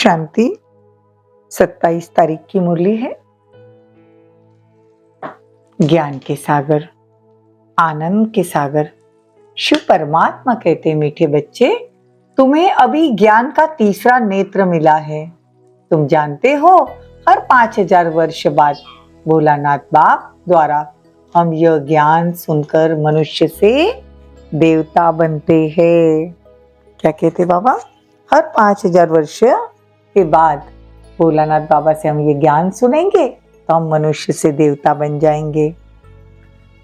शांति 27 तारीख की मुरली है। ज्ञान के सागर, आनंद के सागर शिव परमात्मा कहते, मीठे बच्चे, तुम्हें अभी ज्ञान का तीसरा नेत्र मिला है। तुम जानते हो, हर 5000 वर्ष बाद भोलानाथ बाप द्वारा हम यह ज्ञान सुनकर मनुष्य से देवता बनते हैं। क्या कहते बाबा? हर 5000 वर्ष के बाद भोलानाथ बाबा से हम ये ज्ञान सुनेंगे तो हम मनुष्य से देवता बन जाएंगे।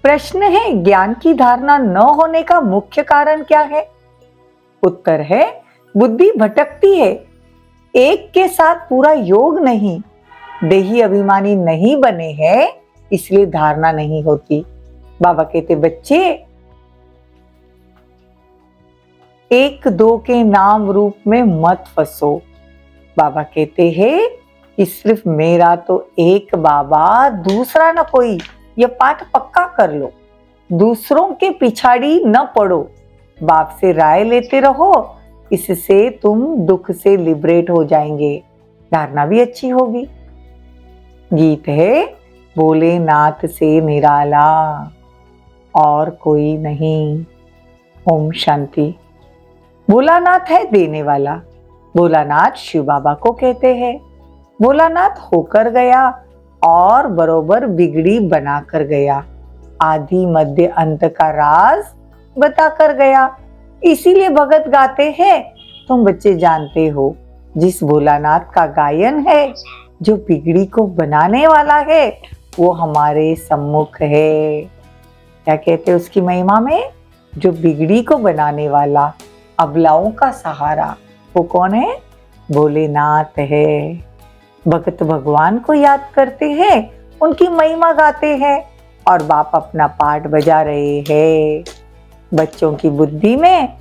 प्रश्न है, ज्ञान की धारणा न होने का मुख्य कारण क्या है? उत्तर है, बुद्धि भटकती है। एक के साथ पूरा योग नहीं, देही अभिमानी नहीं बने हैं, इसलिए धारणा नहीं होती। बाबा कहते, बच्चे, एक दो के नाम रूप में मत फंसो। बाबा कहते हैं कि सिर्फ मेरा तो एक बाबा, दूसरा न कोई। यह पाठ पक्का कर लो। दूसरों के पिछाड़ी न पड़ो, बाप से राय लेते रहो, इससे तुम दुख से लिबरेट हो जाएंगे, धारणा भी अच्छी होगी। गीत है, भोलेनाथ से निराला और कोई नहीं। ओम शांति। भोलानाथ है देने वाला। भोलानाथ शिव बाबा को कहते हैं। भोलानाथ होकर गया और बरोबर बिगड़ी बना कर गया, आदि मध्य अंत का राज बता कर गया। इसीलिए भगत गाते हैं। तुम बच्चे जानते हो, जिस भोलानाथ का गायन है, जो बिगड़ी को बनाने वाला है, वो हमारे सम्मुख है। क्या कहते हैं उसकी महिमा में? जो बिगड़ी को बनाने वाला, अबलाओं का सहारा, वो कौन है? भोलेनाथ है। भगत भगवान को याद करते हैं, उनकी महिमा गाते हैं और बाप अपना पाठ बजा रहे हैं। बच्चों की बुद्धि में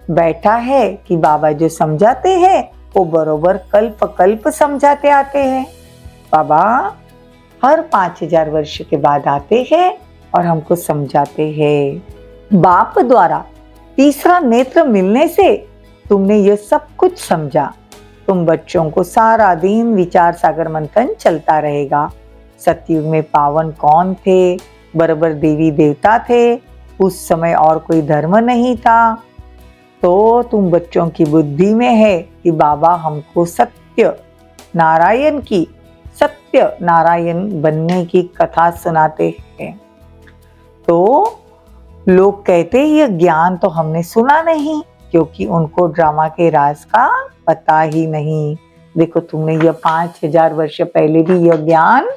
बैठा है कि बाबा जो समझाते हैं वो बरोबर कल्प कल्प समझाते आते हैं। बाबा हर 5000 वर्ष के बाद आते हैं और हमको समझाते हैं। बाप द्वारा तीसरा नेत्र मिलने से तुमने ये सब कुछ समझा। तुम बच्चों को सारा दिन विचार सागर मंथन चलता रहेगा। सतयुग में पावन कौन थे? बराबर देवी देवता थे। उस समय और कोई धर्म नहीं था। तो तुम बच्चों की बुद्धि में है कि बाबा हमको सत्य नारायण बनने की कथा सुनाते हैं। तो लोग कहते हैं ये ज्ञान तो हमने सुना नहीं, क्योंकि उनको ड्रामा के राज का पता ही नहीं। देखो, तुमने ये 5000 वर्ष पहले भी यह ज्ञान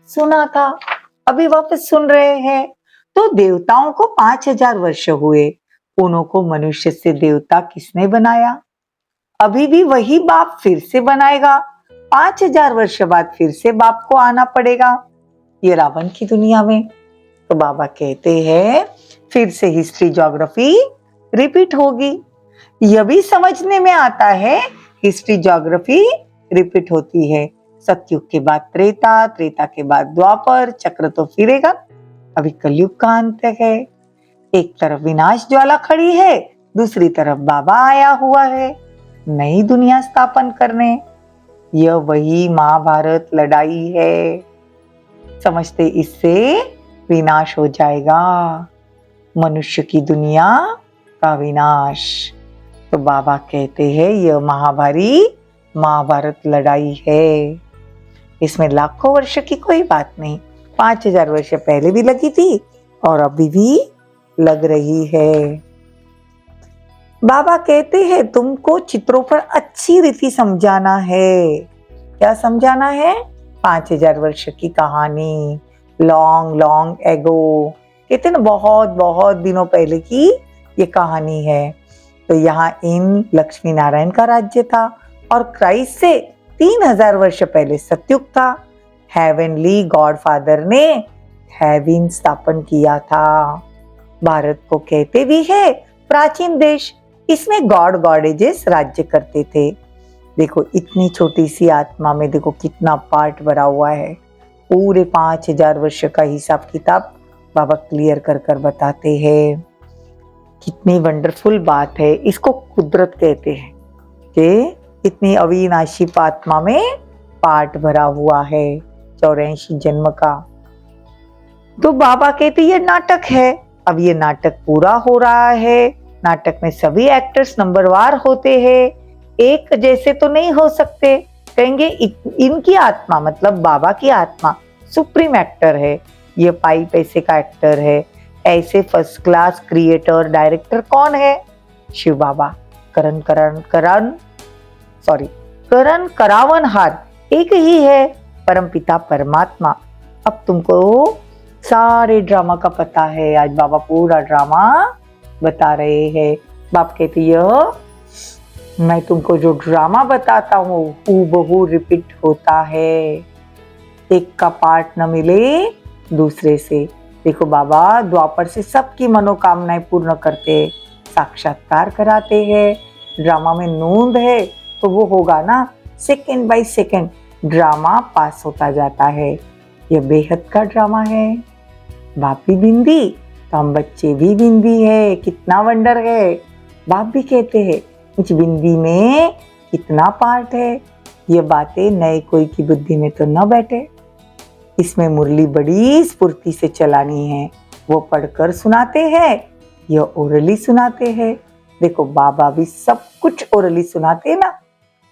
सुना था, अभी वापस सुन रहे हैं। तो देवताओं को 5000 वर्ष हुए, उनको मनुष्य से देवता किसने बनाया? अभी भी वही बाप फिर से बनाएगा। 5000 वर्ष बाद फिर से बाप को आना पड़ेगा ये रावण की दुनिया में। तो बाबा कहते हैं फिर से हिस्ट्री ज्योग्राफी रिपीट होगी। यह भी समझने में आता है, हिस्ट्री ज्योग्राफी रिपीट होती है। सतयुग के बाद त्रेता, त्रेता के बाद द्वापर, चक्र तो फिरेगा। अभी कलयुग का अंत है। एक तरफ विनाश ज्वाला खड़ी है, दूसरी तरफ बाबा आया हुआ है नई दुनिया स्थापन करने। यह वही महाभारत लड़ाई है। समझते इससे विनाश हो जाएगा, मनुष्य की दुनिया का विनाश। तो बाबा कहते हैं यह महाभारत लड़ाई है। इसमें लाखों वर्ष की कोई बात नहीं, 5000 वर्ष पहले भी लगी थी और अभी भी लग रही है। बाबा कहते हैं तुमको चित्रों पर अच्छी रीति समझाना है। क्या समझाना है? 5000 वर्ष की कहानी, लॉन्ग एगो, कहते ना, बहुत बहुत दिनों पहले की ये कहानी है। तो यहाँ इन लक्ष्मी नारायण का राज्य था और क्राइस्ट से 3000 वर्ष पहले सतयुग था। हेवनली गॉडफादर ने हेवन स्थापन किया था। भारत को कहते भी है प्राचीन देश। इसमें गॉड गॉडेजेस राज्य करते थे। देखो, इतनी छोटी सी आत्मा में देखो कितना पार्ट भरा हुआ है। पूरे 5000 वर्ष का हिसाब किताब बाबा क्लियर कर बताते हैं। कितनी वंडरफुल बात है। इसको कुदरत कहते हैं कि इतनी अविनाशी आत्मा में पाठ भरा हुआ है 84 जन्म का। तो बाबा कहते ये नाटक है। अब ये नाटक पूरा हो रहा है। नाटक में सभी एक्टर्स नंबरवार होते हैं, एक जैसे तो नहीं हो सकते। कहेंगे इनकी आत्मा मतलब बाबा की आत्मा सुप्रीम एक्टर है, ये पाई पैसे का एक्टर है। ऐसे फर्स्ट क्लास क्रिएटर डायरेक्टर कौन है? शिव बाबा। करण करावनहार एक ही है, परमपिता परमात्मा। अब तुमको सारे ड्रामा का पता है, आज बाबा पूरा ड्रामा बता रहे हैं। बाप कहते यह मैं तुमको जो ड्रामा बताता हूँ हूबहू रिपीट होता है, एक का पार्ट न मिले दूसरे से। देखो बाबा द्वापर से सबकी मनोकामनाएं पूर्ण करते हैं, साक्षात्कार कराते हैं। ड्रामा में नूंद है तो वो होगा ना, सेकंड बाय सेकंड ड्रामा पास होता जाता है। यह बेहद का ड्रामा है। बाप भी बिंदी तो हम बच्चे भी बिंदी है, कितना वंडर है। बाप भी कहते हैं इस बिंदी में कितना पार्ट है। ये बातें नए कोई की बुद्धि में तो न बैठे। इसमें मुरली बड़ी स्फूर्ति से चलानी है। वो पढ़कर सुनाते हैं, ये ओरली सुनाते हैं। देखो बाबा भी सब कुछ ओरली सुनाते ना,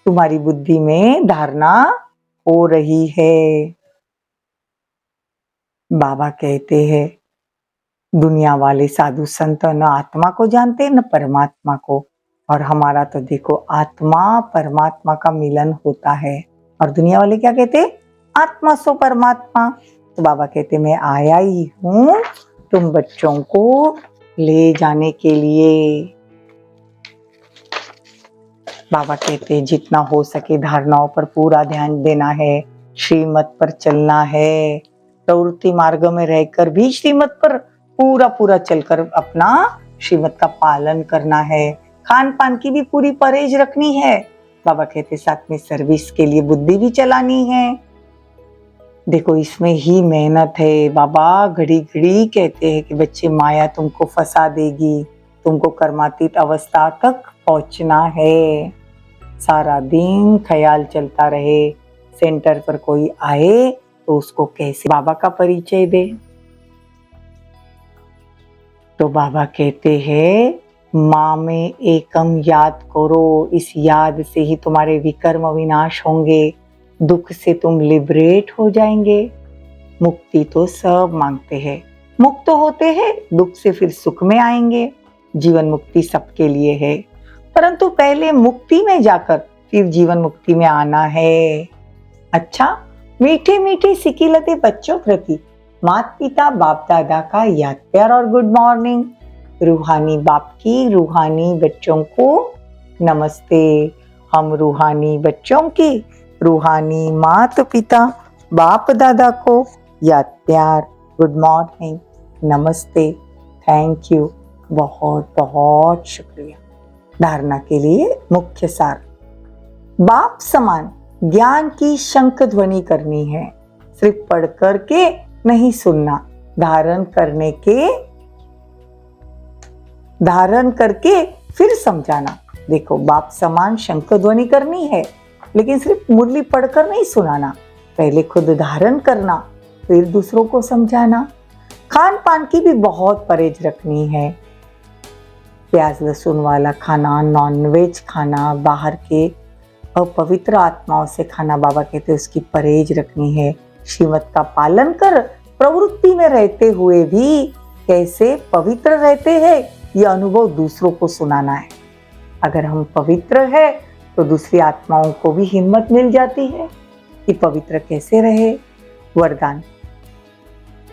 तुम्हारी बुद्धि में धारणा हो रही है। बाबा कहते हैं दुनिया वाले साधु संत न आत्मा को जानते न परमात्मा को, और हमारा तो देखो आत्मा परमात्मा का मिलन होता है। और दुनिया वाले क्या कहते? आत्मा सो परमात्मा। तो बाबा कहते मैं आया ही हूँ तुम बच्चों को ले जाने के लिए। बाबा कहते जितना हो सके धारणाओं पर पूरा ध्यान देना है, श्रीमत पर चलना है। प्रवृत्ति मार्ग में रहकर भी श्रीमत पर पूरा चलकर अपना श्रीमत का पालन करना है। खान पान की भी पूरी परहेज रखनी है। बाबा कहते साथ में सर्विस के लिए बुद्धि भी चलानी है। देखो इसमें ही मेहनत है। बाबा घड़ी घड़ी कहते हैं कि बच्चे माया तुमको फंसा देगी, तुमको कर्मातीत अवस्था तक पहुंचना है। सारा दिन ख्याल चलता रहे, सेंटर पर कोई आए तो उसको कैसे बाबा का परिचय दे। तो बाबा कहते हैं माँ में एकम याद करो, इस याद से ही तुम्हारे विकर्म विनाश होंगे, दुख से तुम लिबरेट हो जाएंगे। मुक्ति तो सब मांगते हैं, मुक्त होते हैं, दुख से फिर सुख में आएंगे। जीवन मुक्ति सबके लिए है, परंतु पहले मुक्ति में जाकर फिर जीवन मुक्ति में आना है। अच्छा, मीठे मीठे सिकिलते बच्चों प्रति माता पिता बाप दादा का याद प्यार और गुड मॉर्निंग। रूहानी बाप की रूहानी बच्चों को नमस्ते। हम रूहानी बच्चों की रूहानी माता पिता बाप दादा को याद प्यार गुड मॉर्निंग नमस्ते, थैंक यू, बहुत बहुत शुक्रिया। धारणा के लिए मुख्य सार, बाप समान ज्ञान की शंख ध्वनि करनी है, सिर्फ पढ़ करके नहीं सुनना, धारण करके फिर समझाना। देखो बाप समान शंख ध्वनि करनी है, लेकिन सिर्फ मुरली पढ़कर नहीं सुनाना, पहले खुद धारण करना फिर दूसरों को समझाना। खान पान की भी बहुत परहेज रखनी है, प्याज लहसुन वाला खाना, नॉनवेज खाना, बाहर के अपवित्र आत्माओं से खाना, बाबा कहते हैं उसकी परहेज रखनी है। श्रीमत का पालन कर प्रवृत्ति में रहते हुए भी कैसे पवित्र रहते हैं, यह अनुभव दूसरों को सुनाना है। अगर हम पवित्र है तो दूसरी आत्माओं को भी हिम्मत मिल जाती है कि पवित्र कैसे रहे। वरदान,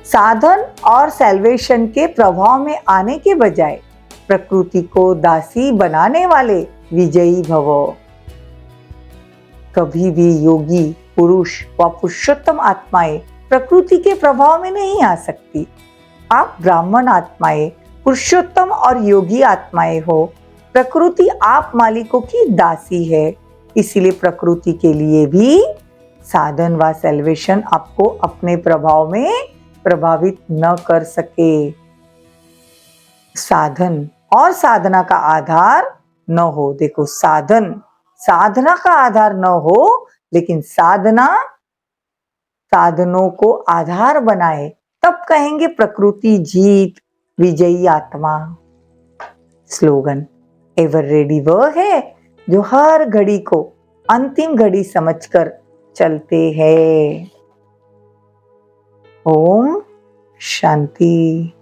साधन और सैल्वेशन के प्रभाव में आने के बजाय प्रकृति को दासी बनाने वाले विजयी भवो। कभी भी योगी पुरुष व पुरुषोत्तम आत्माएं प्रकृति के प्रभाव में नहीं आ सकती। आप ब्राह्मण आत्माएं, पुरुषोत्तम और योगी आत्माएं हो। प्रकृति आप मालिकों की दासी है, इसीलिए प्रकृति के लिए भी साधन व सैल्वेशन आपको अपने प्रभाव में प्रभावित न कर सके। साधन और साधना का आधार न हो। देखो साधन साधना का आधार न हो, लेकिन साधना साधनों को आधार बनाए, तब कहेंगे प्रकृति जीत, विजयी आत्मा। स्लोगन एवर रेडी वह है जो हर घड़ी को अंतिम घड़ी समझकर चलते हैं। ओम शांति।